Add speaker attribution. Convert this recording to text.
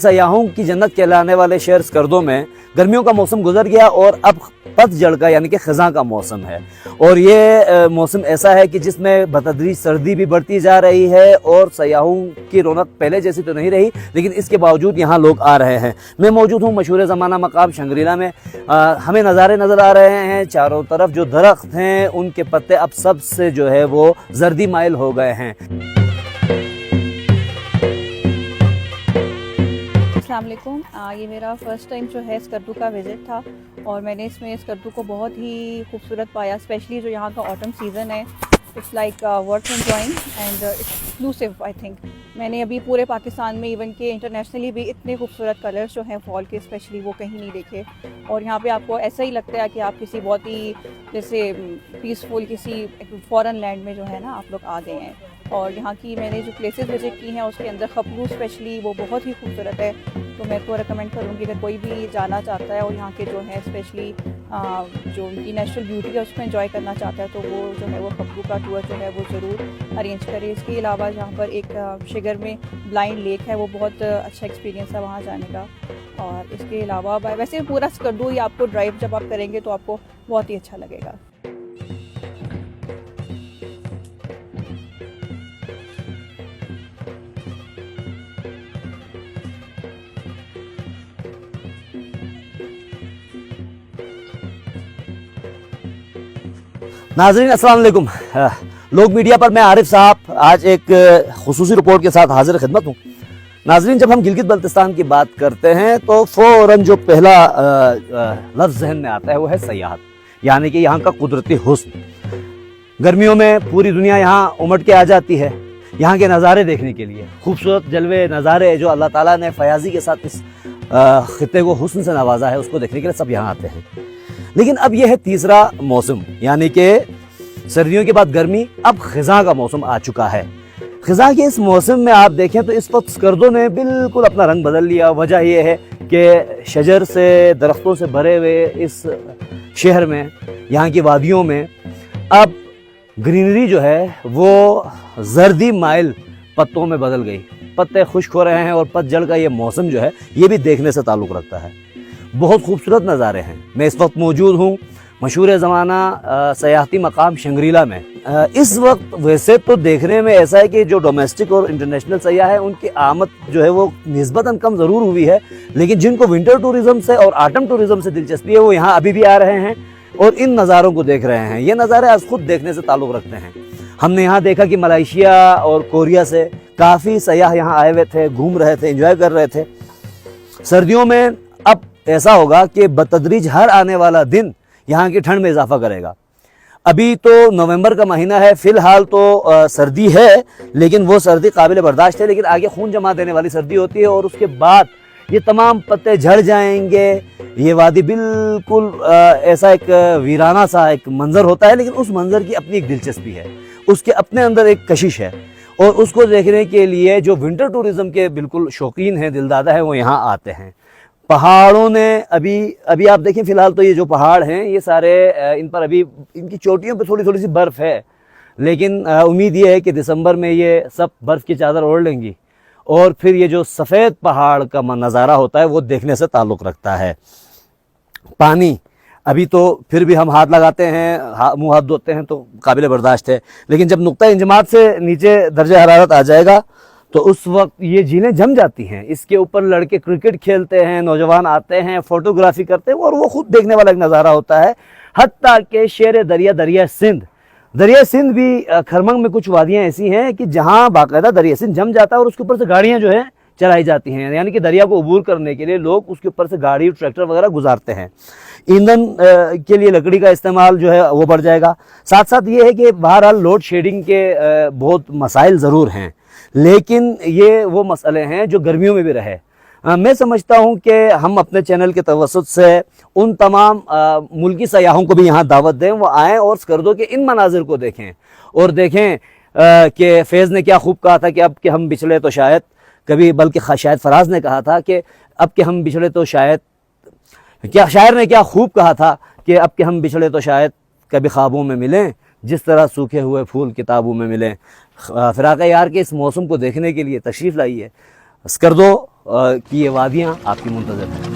Speaker 1: सयाहों की जन्नत कहलाने वाले शहर स्कर्दो में गर्मियों का मौसम गुजर गया और अब पतझड़ का यानी कि खज़ां का मौसम है। और ये मौसम ऐसा है कि जिसमें बतदरीज सर्दी भी बढ़ती जा रही है और सयाहों की रौनक पहले जैसी तो नहीं रही, लेकिन इसके बावजूद यहाँ लोग आ रहे हैं। मैं मौजूद हूँ मशहूर ज़माना मकाम शंग्रीला में। हमें नज़ारे नज़र आ रहे हैं, चारों तरफ जो दरख्त हैं उनके पत्ते अब सबसे जो है वो जर्दी माइल हो गए हैं।
Speaker 2: अस्सलाम वालेकुम। ये मेरा फ़र्स्ट टाइम जो है स्कर्दू का विज़िट था और मैंने इसमें स्कर्दू को बहुत ही खूबसूरत पाया, स्पेशली जो यहाँ का ऑटम सीज़न है। It's like worth enjoying and exclusive I think. मैंने अभी पूरे पाकिस्तान में इवन के इंटरनेशनली भी इतने खूबसूरत कलर्स जो हैं फॉल के स्पेशली वो कहीं नहीं देखे। और यहाँ पे आपको ऐसा ही लगता है कि आप किसी बहुत ही जैसे पीसफुल किसी फॉरेन लैंड में जो है ना आप लोग आ गए हैं। और यहाँ की मैंने जो प्लेसेस विज़िट की हैं उसके अंदर खपलू स्पेशली वो बहुत ही खूबसूरत है। तो मैं तो रिकमेंड करूँगी अगर कोई भी जाना चाहता है और यहाँ के जो है स्पेशली जो उनकी नेचुरल ब्यूटी है उसको एंजॉय करना चाहता है तो वो जो है वो खपलू का टूर जो है वो ज़रूर अरेंज करे। इसके अलावा यहाँ पर एक शिगर में ब्लाइंड लेक है, वो बहुत अच्छा एक्सपीरियंस है वहाँ जाने का। और इसके अलावा वैसे पूरा स्कर्दू ही आपको ड्राइव जब आप करेंगे तो आपको बहुत ही अच्छा लगेगा।
Speaker 1: नाज़रीन अस्सलाम वालेकुम। लोग मीडिया पर मैं आरिफ साहब आज एक खुसूसी रिपोर्ट के साथ हाजिर खिदमत हूँ। नाज़रीन, जब हम गिलगित बल्तिस्तान की बात करते हैं तो फ़ौरन जो पहला लफ्ज़ जहन में आता है वो है सयाहत, यानी कि यहाँ का कुदरती हुस्न। गर्मियों में पूरी दुनिया यहाँ उमड़ के आ जाती है यहाँ के नज़ारे देखने के लिए। खूबसूरत जलवे नज़ारे जो अल्लाह ताला ने फयाजी के साथ इस खित्ते को हुस्न से नवाजा है उसको देखने के लिए सब यहाँ आते हैं। लेकिन अब यह है तीसरा मौसम, यानी कि सर्दियों के बाद गर्मी, अब खिज़ां का मौसम आ चुका है। खिज़ां के इस मौसम में आप देखें तो इस वक्त स्कर्दो ने बिल्कुल अपना रंग बदल लिया। वजह यह है कि शजर से दरख्तों से भरे हुए इस शहर में, यहाँ की वादियों में अब ग्रीनरी जो है वो जर्दी माइल पत्तों में बदल गई। पत्ते खुश्क हो रहे हैं और पतझड़ का ये मौसम जो है ये भी देखने से ताल्लुक़ रखता है। बहुत खूबसूरत नज़ारे हैं। मैं इस वक्त मौजूद हूँ मशहूर ज़माना सयाहती मकाम शंग्रीला में। इस वक्त वैसे तो देखने में ऐसा है कि जो डोमेस्टिक और इंटरनेशनल सयाह है उनकी आमद जो है वो निस्बतन कम ज़रूर हुई है, लेकिन जिनको विंटर टूरिज़म से और आटम टूरिज़म से दिलचस्पी है वो यहाँ अभी भी आ रहे हैं और इन नज़ारों को देख रहे हैं। ये नज़ारे आज खुद देखने से ताल्लुक़ रखते हैं। हमने यहाँ देखा कि मलेशिया और कोरिया से काफ़ी सयाह यहाँ आए हुए थे, घूम रहे थे, एंजॉय कर रहे थे। सर्दियों में अब ऐसा होगा कि बतदरीज हर आने वाला दिन यहाँ की ठंड में इजाफा करेगा। अभी तो नवंबर का महीना है, फ़िलहाल तो सर्दी है, लेकिन वो सर्दी काबिल बर्दाश्त है। लेकिन आगे खून जमा देने वाली सर्दी होती है और उसके बाद ये तमाम पत्ते झड़ जाएंगे। ये वादी बिल्कुल ऐसा एक वीराना सा एक मंज़र होता है, लेकिन उस मंज़र की अपनी एक दिलचस्पी है, उसके अपने अंदर एक कशिश है और उसको देखने के लिए जो विंटर टूरिज़म के बिल्कुल शौकीन हैं, दिलदादा हैं, वो यहाँ आते हैं। पहाड़ों ने अभी आप देखें फ़िलहाल तो ये जो पहाड़ हैं ये सारे इन पर अभी इनकी चोटियों पे थोड़ी थोड़ी सी बर्फ़ है, लेकिन उम्मीद ये है कि दिसंबर में ये सब बर्फ़ की चादर ओढ़ लेंगी और फिर ये जो सफ़ेद पहाड़ का नज़ारा होता है वो देखने से ताल्लुक़ रखता है। पानी अभी तो फिर भी हम हाथ लगाते हैं, मुँह हाथ धोते हैं तो काबिल बर्दाश्त है, लेकिन जब नुक्ता इंजमात से नीचे दर्जा हरारत आ जाएगा तो उस वक्त ये झीलें जम जाती हैं। इसके ऊपर लड़के क्रिकेट खेलते हैं, नौजवान आते हैं, फ़ोटोग्राफी करते हैं और वो खुद देखने वाला एक नज़ारा होता है। हत्ता के शेर दरिया सिंध भी खरमंग में कुछ वादियाँ ऐसी हैं कि जहाँ बाकायदा दरिया सिंध जम जाता है और उसके ऊपर से गाड़ियाँ जो है चलाई जाती हैं, यानी कि दरिया को अबूर करने के लिए लोग उसके ऊपर से गाड़ी ट्रैक्टर वगैरह गुजारते हैं। ईंधन के लिए लकड़ी का इस्तेमाल जो है वो बढ़ जाएगा। साथ साथ ये है कि बहरहाल लोड शेडिंग के बहुत मसाइल ज़रूर हैं, लेकिन ये वो मसले हैं जो गर्मियों में भी रहे। मैं समझता हूँ कि हम अपने चैनल के तवस्सुत से उन तमाम मुल्की सयाहों को भी यहाँ दावत दें, वो आएँ और स्कर्दो के इन मनाजिर को देखें और देखें कि फैज़ ने क्या खूब कहा था कि अब के हम बिछड़े तो शायद कभी, बल्कि शायद फराज ने कहा था कि अब के हम बिछड़े तो शायद, क्या शायर ने क्या खूब कहा था कि अब के हम बिछड़े तो शायद कभी ख्वाबों में मिलें, जिस तरह सूखे हुए फूल किताबों में मिलें। फ़िराक़ यार के इस मौसम को देखने के लिए तशरीफ़ लाइए। स्कर्दो की ये वादियाँ आपकी मुंतज़र हैं।